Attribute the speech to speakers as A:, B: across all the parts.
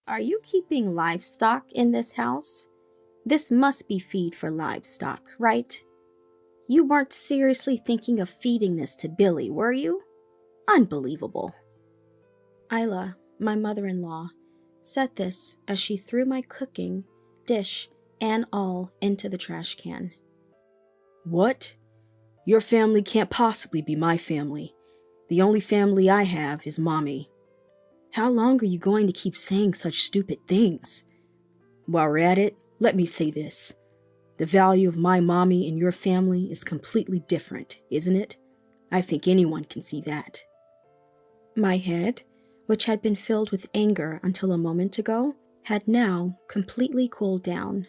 A: Are you keeping livestock in this house? This must be feed for livestock, right? You weren't seriously thinking of feeding this to Billy, were you? Unbelievable. Isla, my mother-in-law, said this as she threw my cooking, dish, and all into the trash can.
B: What? Your family can't possibly be my family. The only family I have is Mommy. How long are you going to keep saying such stupid things? While we're at it, let me say this. The value of my mommy in your family is completely different, isn't it? I think anyone can see that.
A: My head, which had been filled with anger until a moment ago, had now completely cooled down.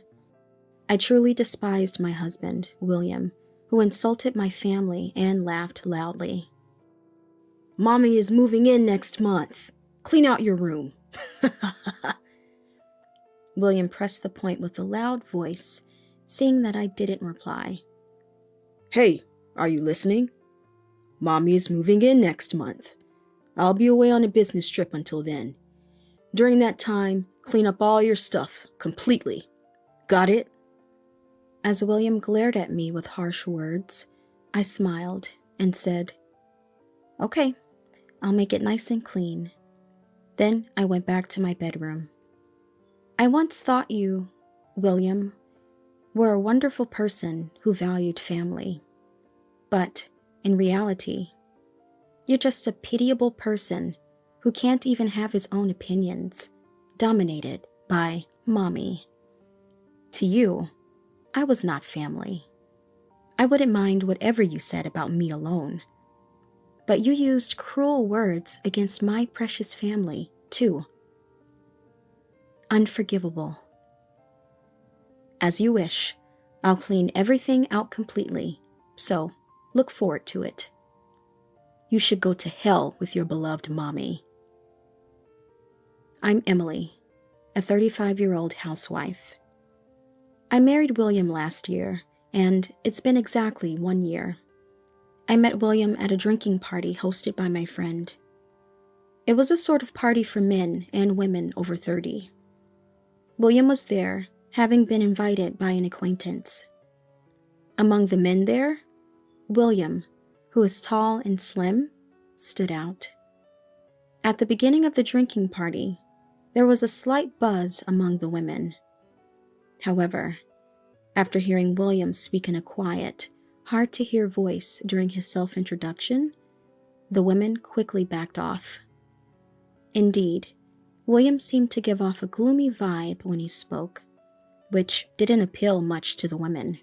A: I truly despised my husband, William, who insulted my family and laughed loudly.
B: Mommy is moving in next month. Clean out your room.
A: William pressed the point with a loud voice, seeing that I didn't reply.
B: Hey, are you listening? Mommy is moving in next month. I'll be away on a business trip until then. During that time, clean up all your stuff completely. Got it?
A: As William glared at me with harsh words, I smiled and said, "Okay, I'll make it nice and clean." Then I went back to my bedroom. I once thought you, William, were a wonderful person who valued family. But in reality, you're just a pitiable person who can't even have his own opinions, dominated by Mommy. To you, I was not family. I wouldn't mind whatever you said about me alone. But you used cruel words against my precious family, too. Unforgivable. As you wish, I'll clean everything out completely, so look forward to it. You should go to hell with your beloved Mommy. I'm Emily, a 35-year-old housewife. I married William last year, and it's been exactly 1 year. I met William at a drinking party hosted by my friend. It was a sort of party for men and women over 30. William was there, having been invited by an acquaintance. Among the men there, William, who is tall and slim, stood out. At the beginning of the drinking party, there was a slight buzz among the women. However, after hearing William speak in a quiet, hard-to-hear voice during his self-introduction, the women quickly backed off. Indeed, William seemed to give off a gloomy vibe when he spoke, which didn't appeal much to the women.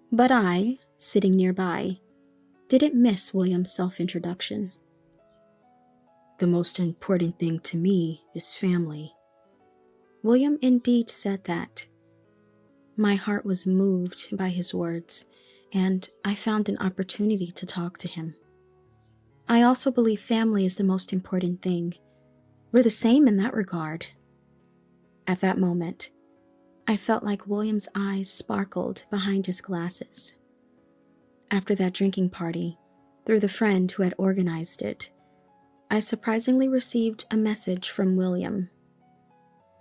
A: But I, sitting nearby, didn't miss William's self-introduction.
B: The most important thing to me is family.
A: William indeed said that. My heart was moved by his words, and I found an opportunity to talk to him. I also believe family is the most important thing. We're the same in that regard. At that moment, I felt like William's eyes sparkled behind his glasses. After that drinking party, through the friend who had organized it, I surprisingly received a message from William.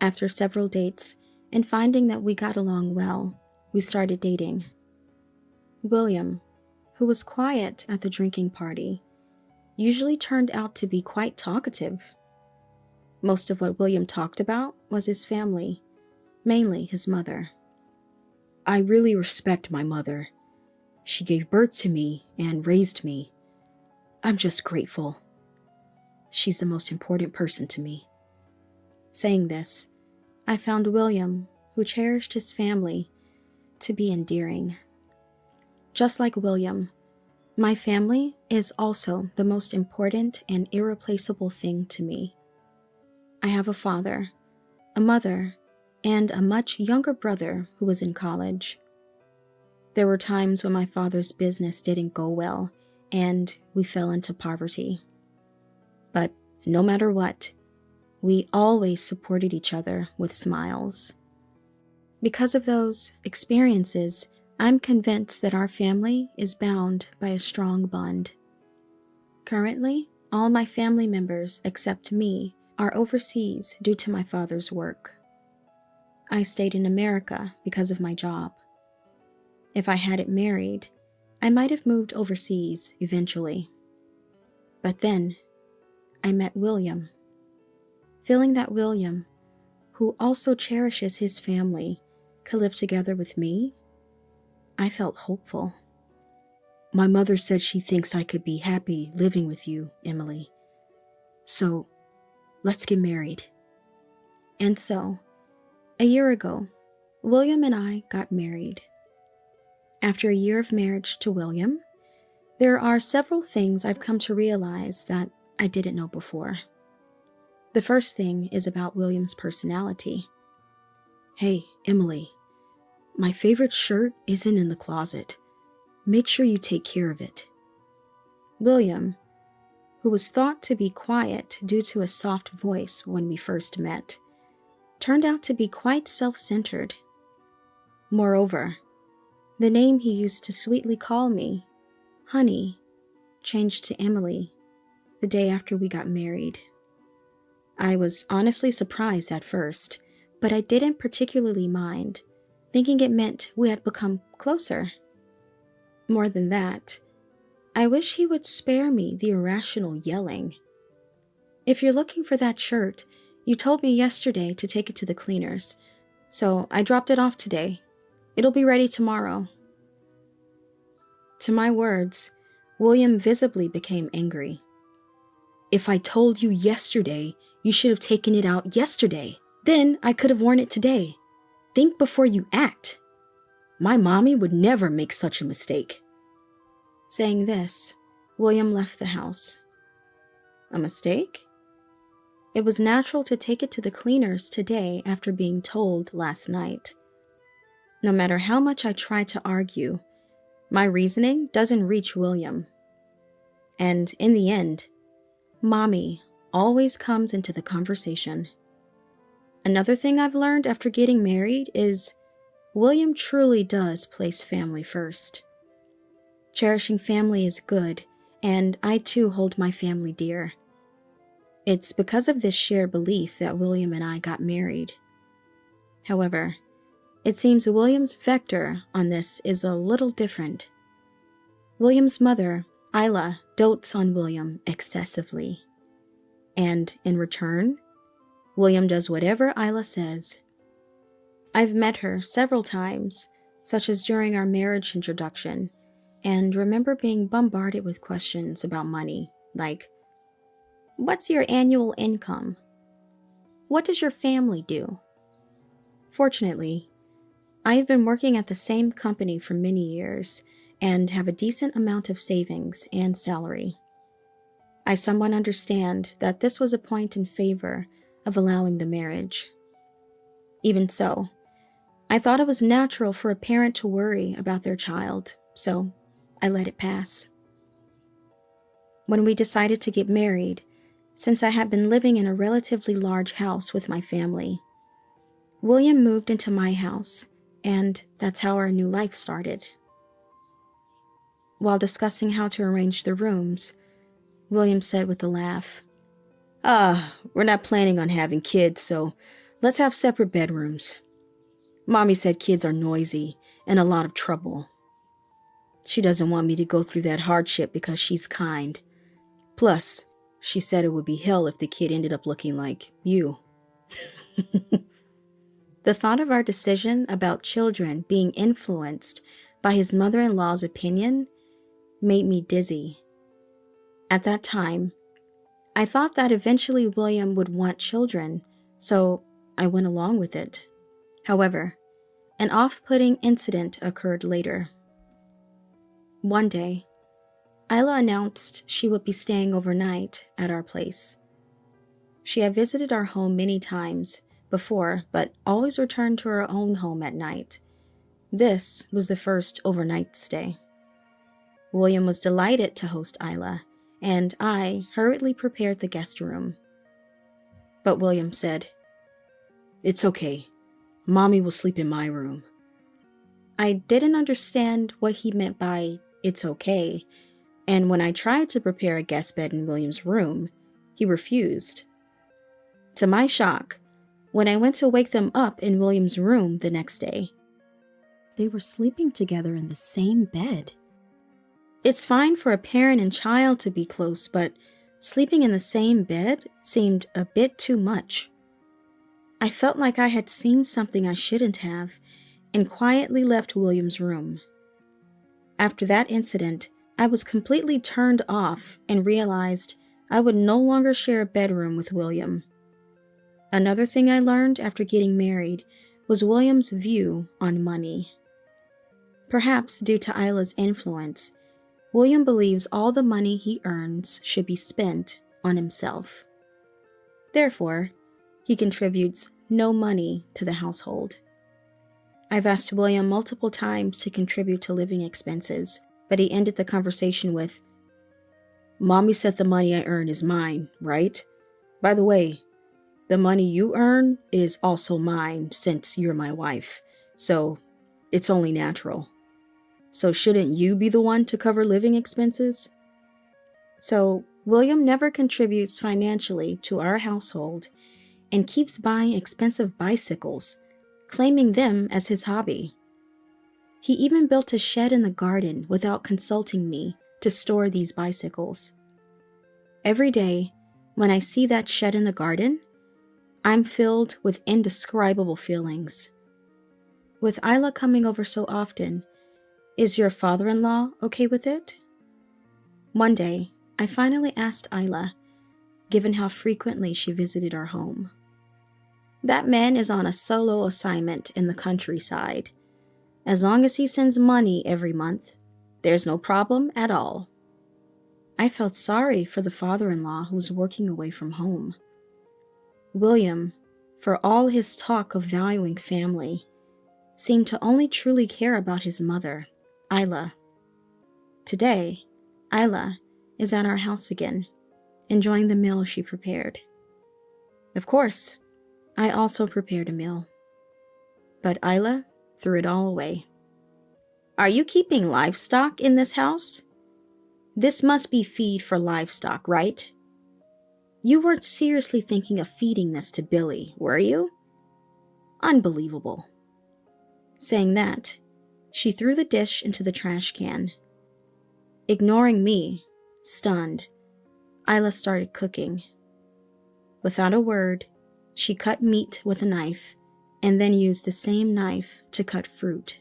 A: After several dates and finding that we got along well, we started dating. William, who was quiet at the drinking party, usually turned out to be quite talkative. Most of what William talked about was his family, mainly his mother.
B: I really respect my mother. She gave birth to me and raised me. I'm just grateful. She's the most important person to me.
A: Saying this, I found William, who cherished his family, to be endearing. Just like William, my family is also the most important and irreplaceable thing to me. I have a father, a mother, and a much younger brother who was in college. There were times when my father's business didn't go well, and we fell into poverty. But no matter what, we always supported each other with smiles. Because of those experiences, I'm convinced that our family is bound by a strong bond. Currently, all my family members except me are overseas due to my father's work. I stayed in America because of my job. If I hadn't married, I might have moved overseas eventually. But then, I met William. Feeling that William, who also cherishes his family, could live together with me, I felt hopeful.
B: My mother said she thinks I could be happy living with you, Emily. So, let's get married.
A: And so, a year ago, William and I got married. After a year of marriage to William, there are several things I've come to realize that I didn't know before. The first thing is about William's personality.
B: Hey, Emily, my favorite shirt isn't in the closet. Make sure you take care of it.
A: William, who was thought to be quiet due to a soft voice when we first met, turned out to be quite self-centered. Moreover, the name he used to sweetly call me, Honey, changed to Emily the day after we got married. I was honestly surprised at first, but I didn't particularly mind, thinking it meant we had become closer. More than that, I wish he would spare me the irrational yelling. If you're looking for that shirt, you told me yesterday to take it to the cleaners, so I dropped it off today. It'll be ready tomorrow. To my words, William visibly became angry.
B: If I told you yesterday, you should have taken it out yesterday. Then I could have worn it today. Think before you act. My mommy would never make such a mistake.
A: Saying this, William left the house. A mistake? It was natural to take it to the cleaners today after being told last night. No matter how much I try to argue, my reasoning doesn't reach William. And in the end, Mommy always comes into the conversation. Another thing I've learned after getting married is William truly does place family first. Cherishing family is good, and I too hold my family dear. It's because of this shared belief that William and I got married. However, it seems William's vector on this is a little different. William's mother, Aita, dotes on William excessively. And in return, William does whatever Aita says. I've met her several times, such as during our marriage introduction, and remember being bombarded with questions about money, like, what's your annual income? What does your family do? Fortunately, I have been working at the same company for many years and have a decent amount of savings and salary. I somewhat understand that this was a point in favor of allowing the marriage. Even so, I thought it was natural for a parent to worry about their child, so I let it pass. When we decided to get married, since I had been living in a relatively large house with my family, William moved into my house, and that's how our new life started. While discussing how to arrange the rooms, William said with a laugh,
B: We're not planning on having kids, so let's have separate bedrooms. Mommy said kids are noisy and a lot of trouble. She doesn't want me to go through that hardship because she's kind. Plus, she said it would be hell if the kid ended up looking like you.
A: The thought of our decision about children being influenced by his mother-in-law's opinion made me dizzy. At that time, I thought that eventually William would want children, so I went along with it. However, an off-putting incident occurred later. One day, Aita announced she would be staying overnight at our place. She had visited our home many times before, but always returned to her own home at night. This was the first overnight stay. William was delighted to host Aita, and I hurriedly prepared the guest room. But William said,
B: "It's okay. Mommy will sleep in my room."
A: I didn't understand what he meant by "it's okay," and when I tried to prepare a guest bed in William's room, he refused. To my shock, when I went to wake them up in William's room the next day, they were sleeping together in the same bed. It's fine for a parent and child to be close, but sleeping in the same bed seemed a bit too much. I felt like I had seen something I shouldn't have and quietly left William's room. After that incident, I was completely turned off and realized I would no longer share a bedroom with William. Another thing I learned after getting married was William's view on money. Perhaps due to Isla's influence, William believes all the money he earns should be spent on himself. Therefore, he contributes no money to the household. I've asked William multiple times to contribute to living expenses, but he ended the conversation with, "Mommy said the money I earn is mine, right? By the way, the money you earn is also mine since you're my wife, so it's only natural. So shouldn't you be the one to cover living expenses?" So William never contributes financially to our household and keeps buying expensive bicycles, claiming them as his hobby. He even built a shed in the garden without consulting me to store these bicycles. Every day, when I see that shed in the garden, I'm filled with indescribable feelings. With Isla coming over so often, is your father-in-law okay with it? One day, I finally asked Isla, given how frequently she visited our home. That man is on a solo assignment in the countryside. As long as he sends money every month, there's no problem at all. I felt sorry for the father-in-law who was working away from home. William, for all his talk of valuing family, seemed to only truly care about his mother, Isla. Today, Isla is at our house again, enjoying the meal she prepared. Of course, I also prepared a meal. But Isla threw it all away. "Are you keeping livestock in this house? This must be feed for livestock, right? You weren't seriously thinking of feeding this to Billy, were you? Unbelievable." Saying that, she threw the dish into the trash can. Ignoring me, stunned, Isla started cooking. Without a word, she cut meat with a knife and then used the same knife to cut fruit.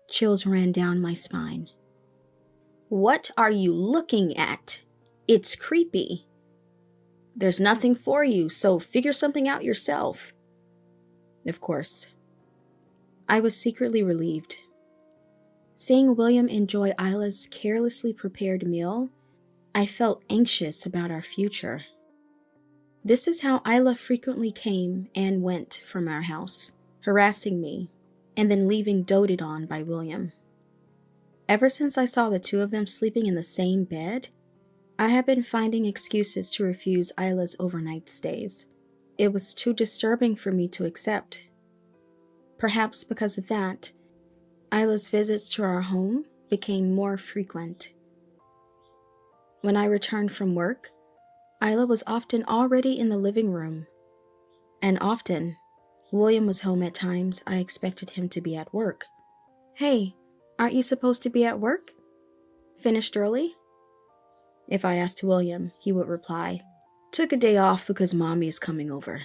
A: Chills ran down my spine. "What are you looking at? It's creepy. There's nothing for you, so figure something out yourself." Of course, I was secretly relieved. Seeing William enjoy Isla's carelessly prepared meal, I felt anxious about our future. This is how Isla frequently came and went from our house, harassing me, and then leaving doted on by William. Ever since I saw the two of them sleeping in the same bed, I have been finding excuses to refuse Isla's overnight stays. It was too disturbing for me to accept. Perhaps because of that, Isla's visits to our home became more frequent. When I returned from work, Isla was often already in the living room. And often, William was home at times I expected him to be at work. "Hey, aren't you supposed to be at work? Finished early?" If I asked William, he would reply, "Took a day off because Mommy is coming over."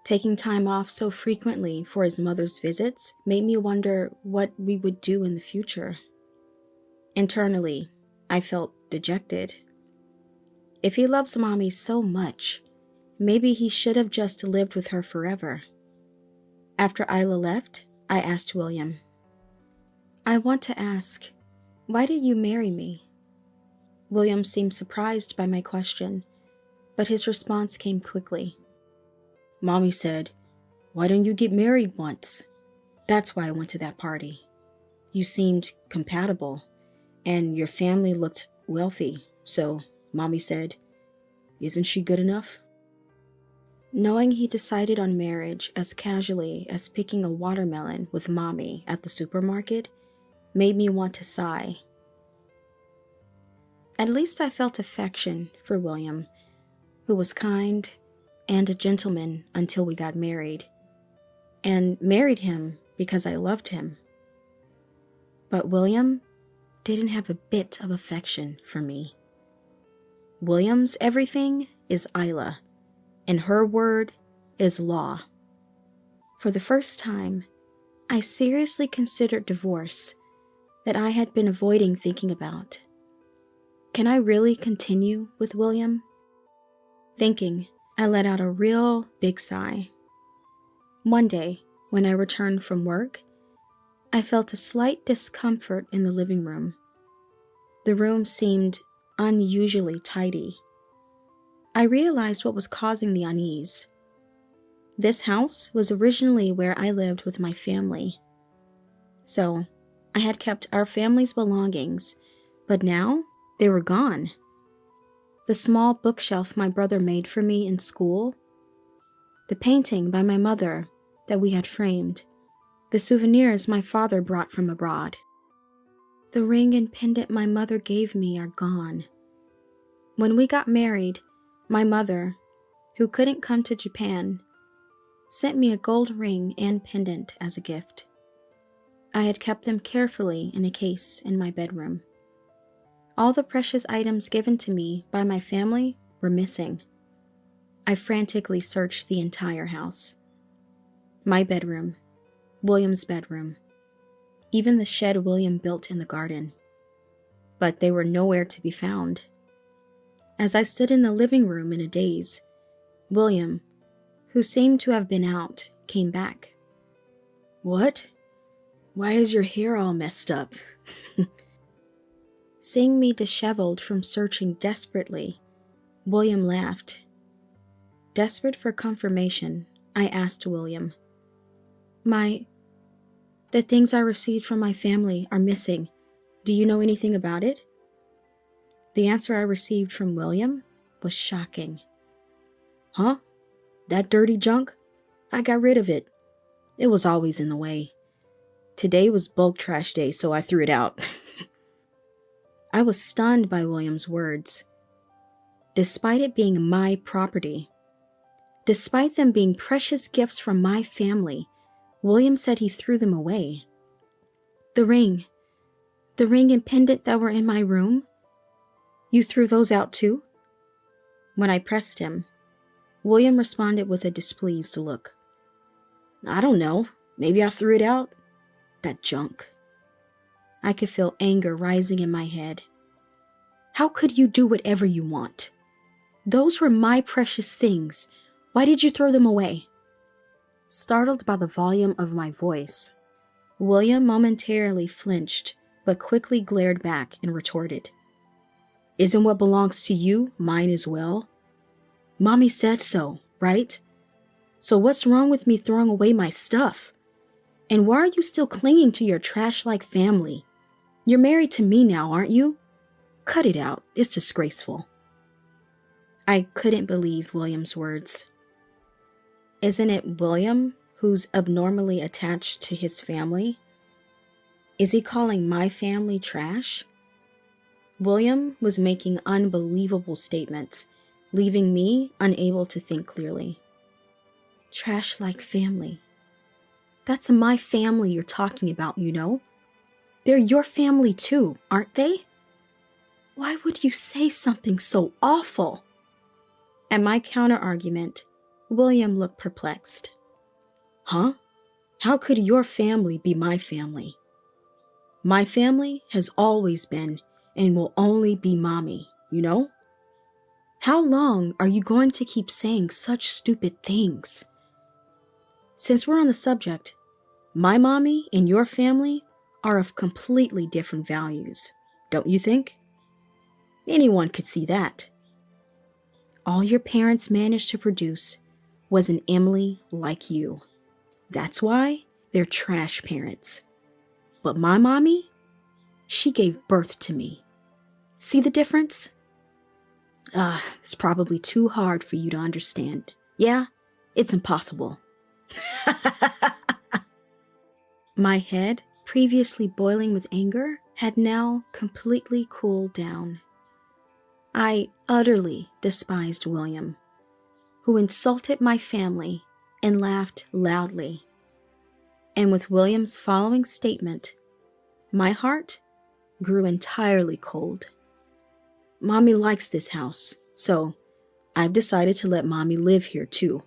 A: Taking time off so frequently for his mother's visits made me wonder what we would do in the future. Internally, I felt dejected. If he loves Mommy so much, maybe he should have just lived with her forever. After Isla left, I asked William, "I want to ask, why did you marry me?" William seemed surprised by my question, but his response came quickly. "Mommy said, 'Why don't you get married once?' That's why I went to that party. You seemed compatible, and your family looked wealthy, so Mommy said, 'Isn't she good enough?'" Knowing he decided on marriage as casually as picking a watermelon with Mommy at the supermarket made me want to sigh. At least I felt affection for William, who was kind, and a gentleman until we got married, and married him because I loved him. But William didn't have a bit of affection for me. William's everything is Isla, and her word is law. For the first time, I seriously considered divorce that I had been avoiding thinking about. Can I really continue with William? Thinking, I let out a real big sigh. One day, when I returned from work, I felt a slight discomfort in the living room. The room seemed unusually tidy. I realized what was causing the unease. This house was originally where I lived with my family. So, I had kept our family's belongings, but now they were gone. The small bookshelf my brother made for me in school, the painting by my mother that we had framed, the souvenirs my father brought from abroad. The ring and pendant my mother gave me are gone. When we got married, my mother, who couldn't come to Japan, sent me a gold ring and pendant as a gift. I had kept them carefully in a case in my bedroom. All the precious items given to me by my family were missing. I frantically searched the entire house. My bedroom, William's bedroom, even the shed William built in the garden. But they were nowhere to be found. As I stood in the living room in a daze, William, who seemed to have been out, came back.
B: What? Why is your hair all messed up?
A: Seeing me disheveled from searching desperately, William laughed. Desperate for confirmation, I asked William, The things I received from my family are missing. Do you know anything about it? The answer I received from William was shocking.
B: Huh? That dirty junk? I got rid of it. It was always in the way. Today was bulk trash day, so I threw it out.
A: I was stunned by William's words. Despite it being my property, despite them being precious gifts from my family, William said he threw them away. The ring and pendant that were in my room, you threw those out too? When I pressed him, William responded with a displeased look.
B: I don't know. Maybe I threw it out. That junk.
A: I could feel anger rising in my head. How could you do whatever you want? Those were my precious things. Why did you throw them away? Startled by the volume of my voice, William momentarily flinched, but quickly glared back and retorted.
B: Isn't what belongs to you mine as well? Mommy said so, right? So what's wrong with me throwing away my stuff? And why are you still clinging to your trash-like family? You're married to me now, aren't you? Cut it out. It's disgraceful.
A: I couldn't believe William's words. Isn't it William who's abnormally attached to his family? Is he calling my family trash? William was making unbelievable statements, leaving me unable to think clearly. Trash-like family. That's my family you're talking about, you know? They're your family too, aren't they? Why would you say something so awful? At my counter-argument, William looked perplexed.
B: Huh? How could your family be my family? My family has always been and will only be Mommy, you know? How long are you going to keep saying such stupid things? Since we're on the subject, my mommy and your family are of completely different values, don't you think? Anyone could see that. All your parents managed to produce was an Emily like you. That's why they're trash parents. But my mommy, she gave birth to me. See the difference? It's probably too hard for you to understand. Yeah, it's impossible. My head, previously boiling with anger, had now completely cooled down. I utterly despised William.
A: who insulted my family and laughed loudly. And with William's following statement, my heart grew entirely cold. Mommy likes this house, so I've decided to let Mommy live here too.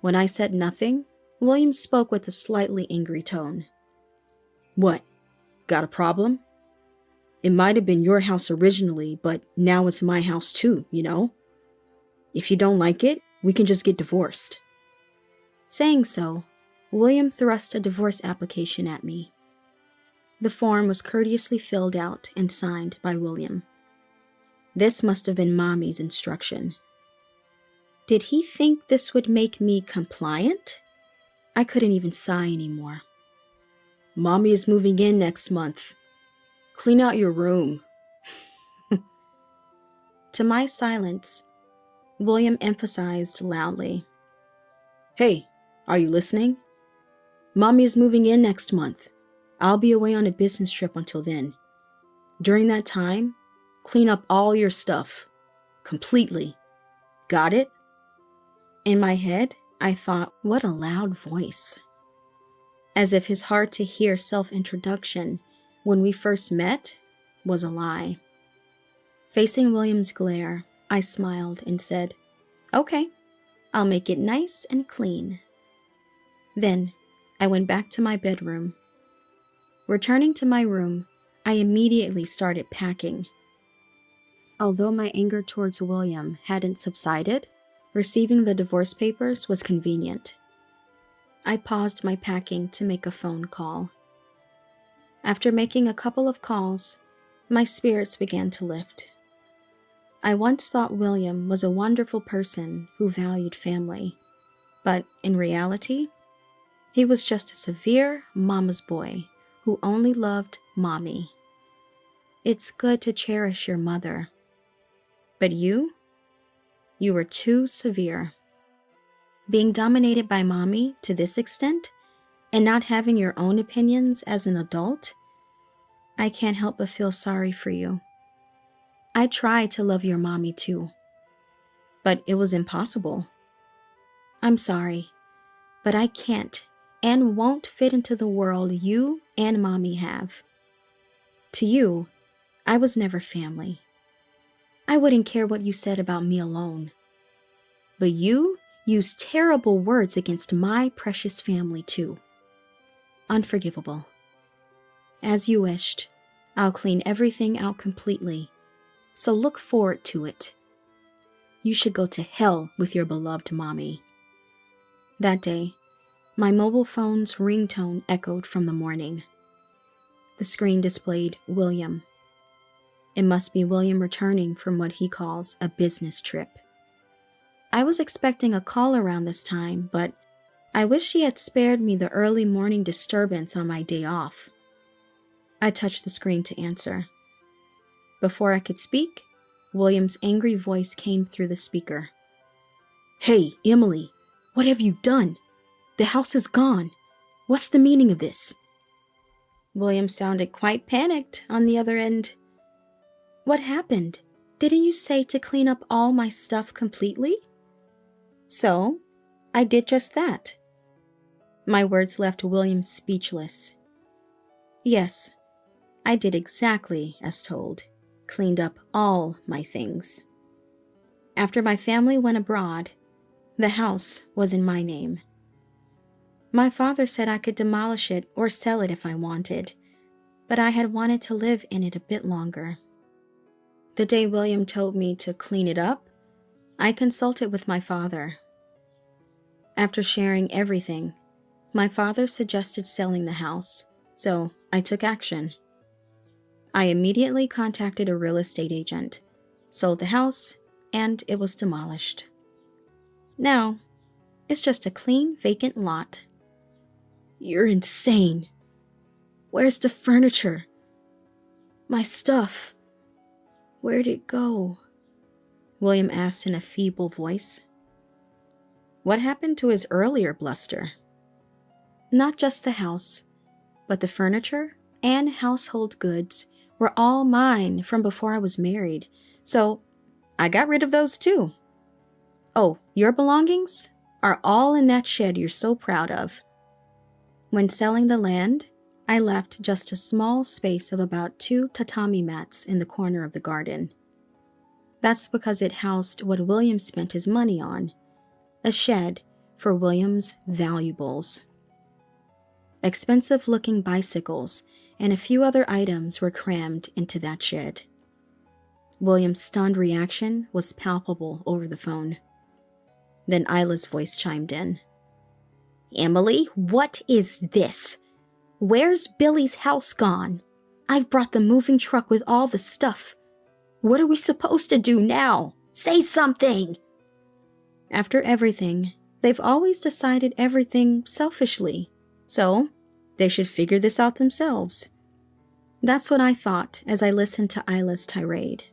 A: When I said nothing, William spoke with a slightly angry tone. What? Got a problem? It might have been your house originally, but now it's my house too, you know? If you don't like it, we can just get divorced. Saying so, William thrust a divorce application at me. The form was courteously filled out and signed by William. This must have been Mommy's instruction. Did he think this would make me compliant? I couldn't even sigh anymore. Mommy is moving in next month. Clean out your room. To my silence, William emphasized loudly. Hey, are you listening? Mommy is moving in next month. I'll be away on a business trip until then. During that time, clean up all your stuff. Completely. Got it? In my head, I thought, what a loud voice. As if his hard-to-hear self-introduction when we first met was a lie. Facing William's glare, I smiled and said, Okay, I'll make it nice and clean. Then, I went back to my bedroom. Returning to my room, I immediately started packing. Although my anger towards William hadn't subsided, receiving the divorce papers was convenient. I paused my packing to make a phone call. After making a couple of calls, my spirits began to lift. I once thought William was a wonderful person who valued family, but in reality, he was just a severe mama's boy who only loved Mommy. It's good to cherish your mother, but you were too severe. Being dominated by Mommy to this extent, and not having your own opinions as an adult, I can't help but feel sorry for you. I tried to love your Mommy too, but it was impossible. I'm sorry, but I can't and won't fit into the world you and Mommy have. To you, I was never family. I wouldn't care what you said about me alone. But you used terrible words against my precious family too. Unforgivable. As you wished, I'll clean everything out completely, so look forward to it. You should go to hell with your beloved Mommy. That day, my mobile phone's ringtone echoed from the morning. The screen displayed William. It must be William returning from what he calls a business trip. I was expecting a call around this time, but I wish he had spared me the early morning disturbance on my day off. I touched the screen to answer. Before I could speak, William's angry voice came through the speaker. Hey, Emily, what have you done? The house is gone. What's the meaning of this? William sounded quite panicked on the other end. What happened? Didn't you say to clean up all my stuff completely? So, I did just that. My words left William speechless. Yes, I did exactly as told. Cleaned up all my things. After my family went abroad, the house was in my name. My father said I could demolish it or sell it if I wanted, but I had wanted to live in it a bit longer. The day William told me to clean it up, I consulted with my father. After sharing everything, my father suggested selling the house, so I took action. I immediately contacted a real estate agent, sold the house, and it was demolished. Now, it's just a clean, vacant lot. You're insane. Where's the furniture? My stuff. Where'd it go? William asked in a feeble voice. What happened to his earlier bluster? Not just the house, but the furniture and household goods were all mine from before I was married, so I got rid of those too. Oh, your belongings are all in that shed you're so proud of. When selling the land, I left just a small space of about 2 tatami mats in the corner of the garden. That's because it housed what William spent his money on, a shed for William's valuables. Expensive-looking bicycles and a few other items were crammed into that shed. William's stunned reaction was palpable over the phone. Then Isla's voice chimed in. "Emily, what is this? Where's Billy's house gone? I've brought the moving truck with all the stuff. What are we supposed to do now? Say something!" After everything, they've always decided everything selfishly, so they should figure this out themselves. That's what I thought as I listened to Isla's tirade.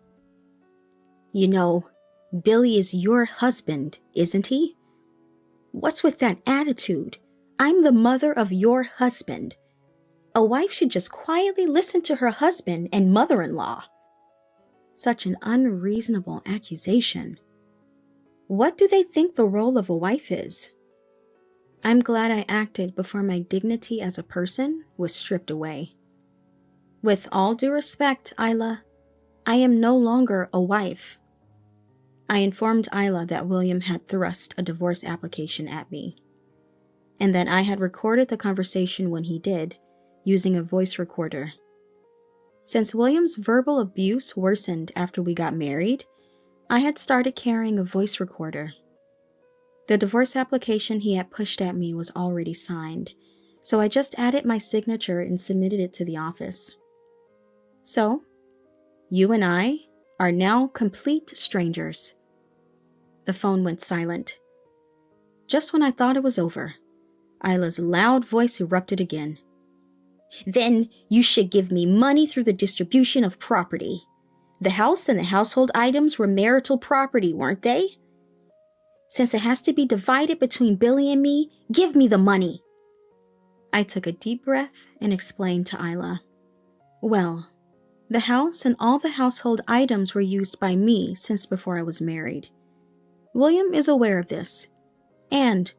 A: "You know, Billy is your husband, isn't he? What's with that attitude? I'm the mother of your husband. A wife should just quietly listen to her husband and mother-in-law." Such an unreasonable accusation. What do they think the role of a wife is? I'm glad I acted before my dignity as a person was stripped away. With all due respect, Isla, I am no longer a wife. I informed Isla that William had thrust a divorce application at me, and that I had recorded the conversation when he did, using a voice recorder. Since William's verbal abuse worsened after we got married, I had started carrying a voice recorder. The divorce application he had pushed at me was already signed, so I just added my signature and submitted it to the office. So, you and I are now complete strangers. The phone went silent. Just when I thought it was over, Isla's loud voice erupted again. "Then you should give me money through the distribution of property. The house and the household items were marital property, weren't they? Since it has to be divided between Billy and me, give me the money." I took a deep breath and explained to Isla. "Well, the house and all the household items were used by me since before I was married. William is aware of this, and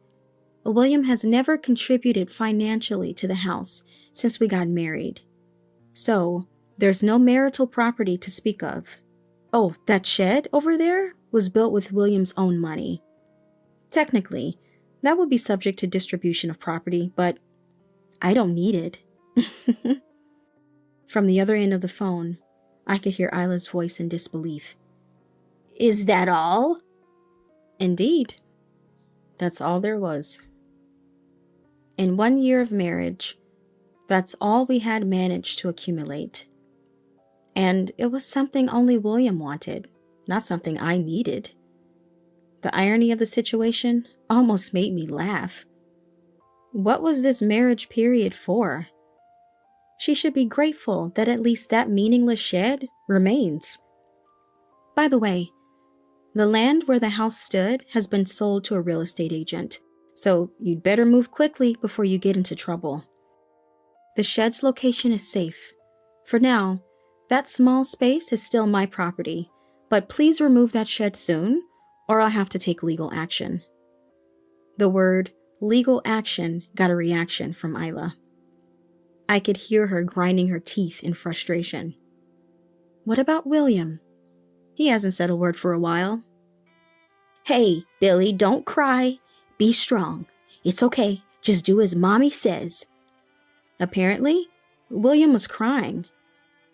A: William has never contributed financially to the house since we got married. So, there's no marital property to speak of. Oh, that shed over there was built with William's own money. Technically, that would be subject to distribution of property, but I don't need it." From the other end of the phone, I could hear Isla's voice in disbelief. "Is that all?" Indeed. That's all there was. In 1 year of marriage, that's all we had managed to accumulate. And it was something only William wanted, not something I needed. The irony of the situation almost made me laugh. What was this marriage period for? She should be grateful that at least that meaningless shed remains. By the way, the land where the house stood has been sold to a real estate agent, so you'd better move quickly before you get into trouble. The shed's location is safe. For now, that small space is still my property, but please remove that shed soon, or I'll have to take legal action. The word legal action got a reaction from Isla. I could hear her grinding her teeth in frustration. What about William? He hasn't said a word for a while. "Hey, Billy, don't cry. Be strong. It's okay. Just do as Mommy says." Apparently, William was crying.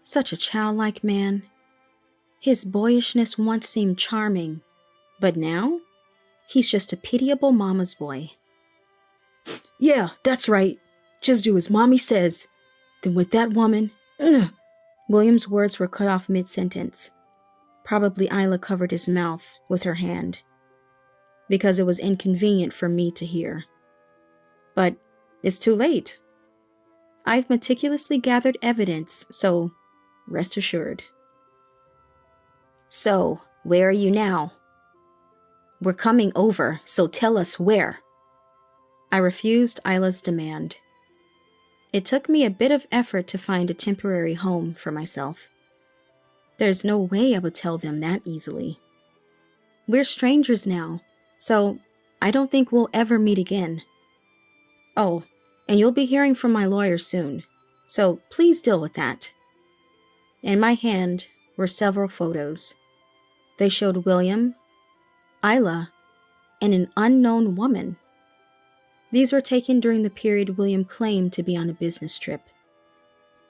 A: Such a childlike man. His boyishness once seemed charming, but now, he's just a pitiable mama's boy. "Yeah, that's right. Just do as Mommy says. Then with that woman..." Ugh. William's words were cut off mid-sentence. Probably Isla covered his mouth with her hand, because it was inconvenient for me to hear. But it's too late. I've meticulously gathered evidence, so rest assured. "So, where are you now?" "We're coming over, so tell us where." I refused Isla's demand. It took me a bit of effort to find a temporary home for myself. There's no way I would tell them that easily. We're strangers now, So I don't think we'll ever meet again. Oh, and you'll be hearing from my lawyer soon, so please deal with that. In my hand were several photos. They showed William, Isla, and an unknown woman. These were taken during the period William claimed to be on a business trip.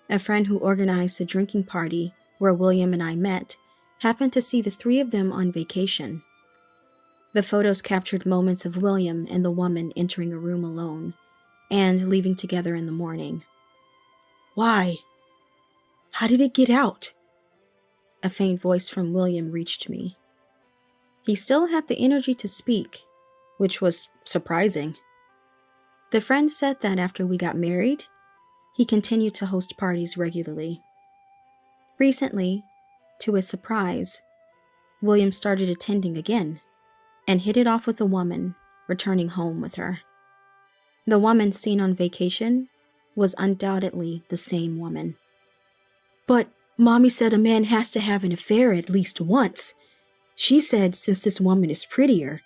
A: A friend who organized the drinking party where William and I met happened to see the three of them on vacation. The photos captured moments of William and the woman entering a room alone and leaving together in the morning.
B: Why? How did it get out?
A: A faint voice from William reached me. He still had the energy to speak, which was surprising. The friend said that after we got married, he continued to host parties regularly. Recently, to his surprise, William started attending again and hit it off with a woman, returning home with her. The woman seen on vacation was undoubtedly the same woman.
B: But Mommy said a man has to have an affair at least once. She said since this woman is prettier,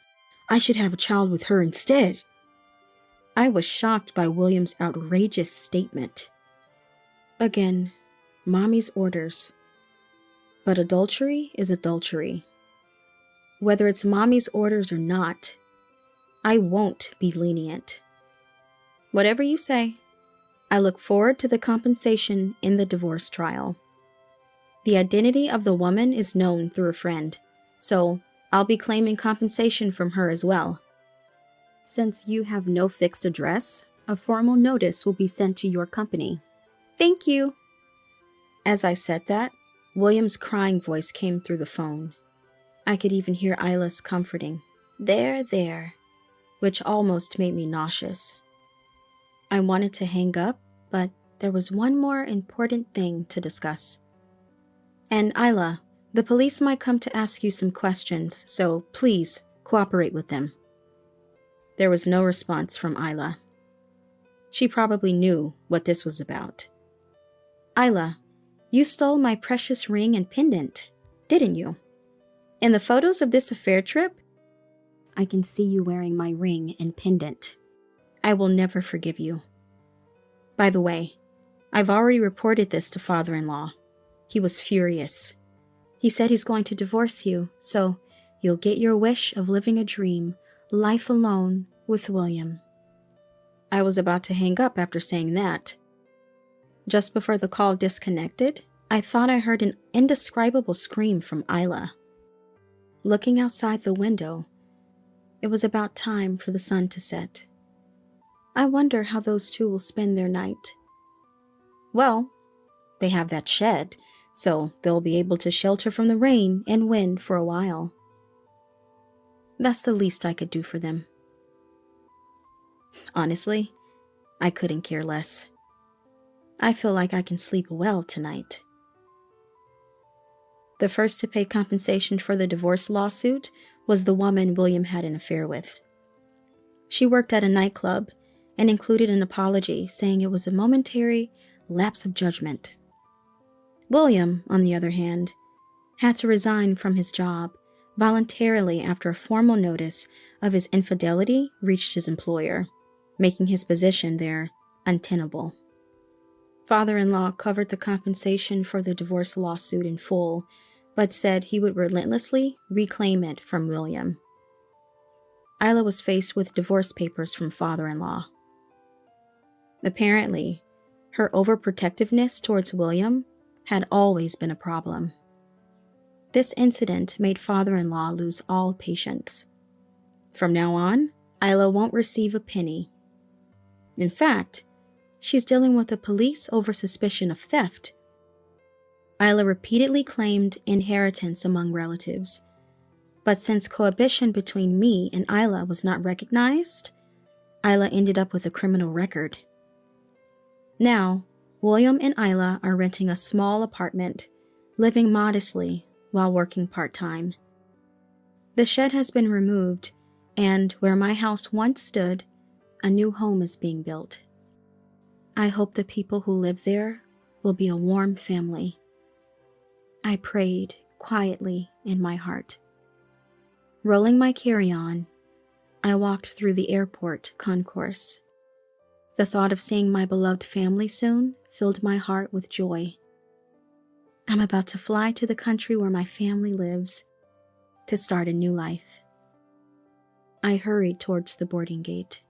B: I should have a child with her instead.
A: I was shocked by William's outrageous statement. Again, Mommy's orders. But adultery is adultery. Whether it's Mommy's orders or not, I won't be lenient. Whatever you say, I look forward to the compensation in the divorce trial. The identity of the woman is known through a friend, so I'll be claiming compensation from her as well. Since you have no fixed address, a formal notice will be sent to your company. Thank you. As I said that, William's crying voice came through the phone. I could even hear Isla's comforting, "There, there," which almost made me nauseous. I wanted to hang up, but there was one more important thing to discuss. And Isla, the police might come to ask you some questions, so please cooperate with them. There was no response from Isla. She probably knew what this was about. Isla, you stole my precious ring and pendant, didn't you? In the photos of this affair trip, I can see you wearing my ring and pendant. I will never forgive you. By the way, I've already reported this to father-in-law. He was furious. He said he's going to divorce you, so you'll get your wish of living a dream, life alone with William. I was about to hang up after saying that. Just before the call disconnected, I thought I heard an indescribable scream from Isla. Looking outside the window, it was about time for the sun to set. I wonder how those two will spend their night. Well, they have that shed, so they'll be able to shelter from the rain and wind for a while. That's the least I could do for them. Honestly, I couldn't care less. I feel like I can sleep well tonight. The first to pay compensation for the divorce lawsuit was the woman William had an affair with. She worked at a nightclub and included an apology saying it was a momentary lapse of judgment. William, on the other hand, had to resign from his job voluntarily after a formal notice of his infidelity reached his employer, making his position there untenable. Father-in-law covered the compensation for the divorce lawsuit in full, but said he would relentlessly reclaim it from William. Isla was faced with divorce papers from father-in-law. Apparently, her overprotectiveness towards William had always been a problem. This incident made father-in-law lose all patience. From now on, Isla won't receive a penny. In fact, she's dealing with the police over suspicion of theft. Isla repeatedly claimed inheritance among relatives, but since cohabitation between me and Isla was not recognized, Isla ended up with a criminal record. Now, William and Isla are renting a small apartment, living modestly while working part-time. The shed has been removed, and where my house once stood, a new home is being built. I hope the people who live there will be a warm family. I prayed quietly in my heart. Rolling my carry-on, I walked through the airport concourse. The thought of seeing my beloved family soon filled my heart with joy. I'm about to fly to the country where my family lives to start a new life. I hurried towards the boarding gate.